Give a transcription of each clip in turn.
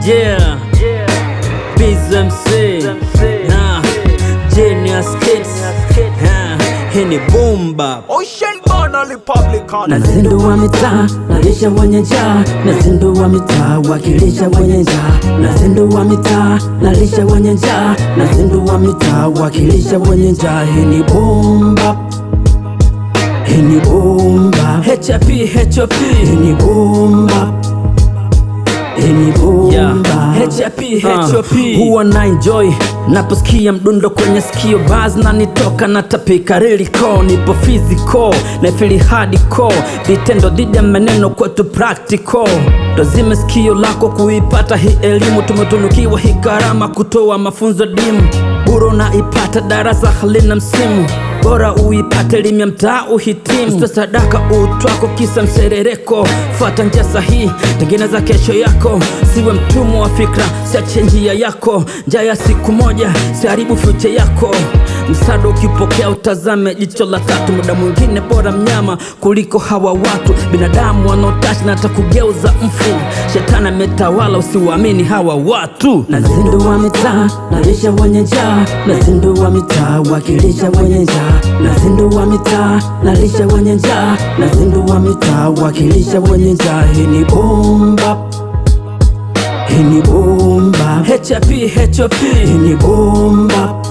Yeah, Biz MC, Genius Kids, hii ni Boom Bap. Ocean Born Republican. Nazindua mitaa, nalisha wenye njaa. Nazindua mitaa, wakilisha wenye njaa. Nazindua mitaa, nalisha wenye njaa. Nazindua mitaa, wakilisha wenye njaa. Hii ni Boom Bap. Hii ni Boom Bap. HAP, Hii ni Boom Bap. Huwa na enjoy naposikia mdundo kwenye sikio, buzz na nitoka na tapika lyrical, nipo physical na feel hardcore, vitendo dhidi ya maneno kwetu practical. Lazima sikio lako kuipata hii elimu, tumetunukiwa hii karama kutoa mafunzo dimu, buro na ipata darasa halina msimu, bora uipate elimu ya mtaa uhitimu. Sito sadaka utwako kisa mserereko, fuata njia sahihi, tengeneza kesho yako, siwe mtumwa wa fikra, siache njia yako, njia ya siku moja siharibu future yako. Msaada ukipokea utazame jicho la tatu, muda mwingine bora mnyama kuliko hawa watu, binadamu wanaotashi na atakugeuza mfu, shetani ametawala, usiwaamini hawa watu. Nazindua mitaa, nalisha wenye njaa. Nazindua mitaa, wakilisha wenye njaa. Nazindua mitaa, nalisha wenye njaa. Nazindua mitaa, wakilisha wenye njaa. Hii ni Boom Bap. Hii ni Boom Bap. HAP, Hii ni Boom Bap.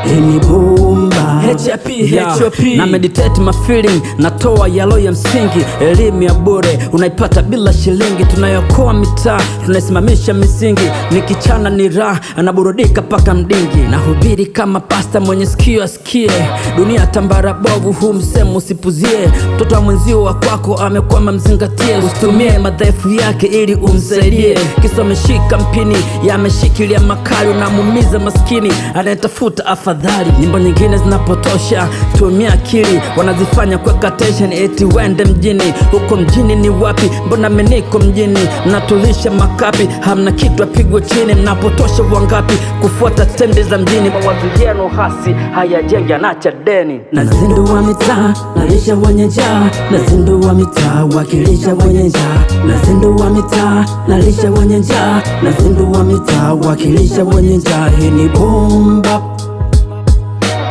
Hii ni Boom Bap. HAP, na meditate my feeling, natoa yalo ya msingi, elimu ya bure unaipata bila shilingi. Tunayokoa mitaa, tunaisimamisha misingi, nikichana ni raha, anaburudika paka mdingi. Nahubiri kama pasta, mwenye sikio asikie, dunia tambara bovu, huu msemo usipuzie. Mtoto wa mwenzio wa kwako amekwama, mzingatie, usitumie madhaifu yake ili umsaidie. Kisa ameshika mpini, yameshikilia makali, unamumiza maskini anayetafuta afadhali. Nyimbo nyingine zinapotosha, tumia akili, wanazifanya kwa tension eti wende mjini. Huko mjini ni wapi? Mbona meniko mjini? Mnatulisha makapi, hamna kitu, apigwe chini. Mnapotosha wangapi kufuata tende za mjini? Mawazo yenu hasi hayajengi, anacha deni. Nazindua mitaa, nalisha wenye njaa. Nazindua mitaa, wakilisha wenye njaa. Nazindua mitaa, nalisha wenye njaa. Nazindua mitaa, wakilisha wenye njaa. Hii ni Boom Bap.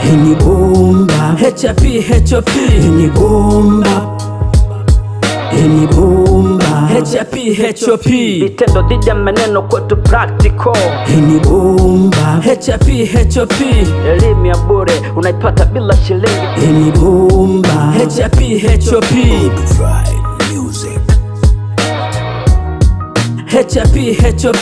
Hii ni Boom Bap. HAP, Hii ni Boom Bap. Hii ni Boom Bap. HAP, vitendo dhidi ya maneno kwetu practical. Hii ni Boom Bap. HAP, elimu ya bure unaipata bila shilingi. Hii ni Boom Bap. HAP, HAP,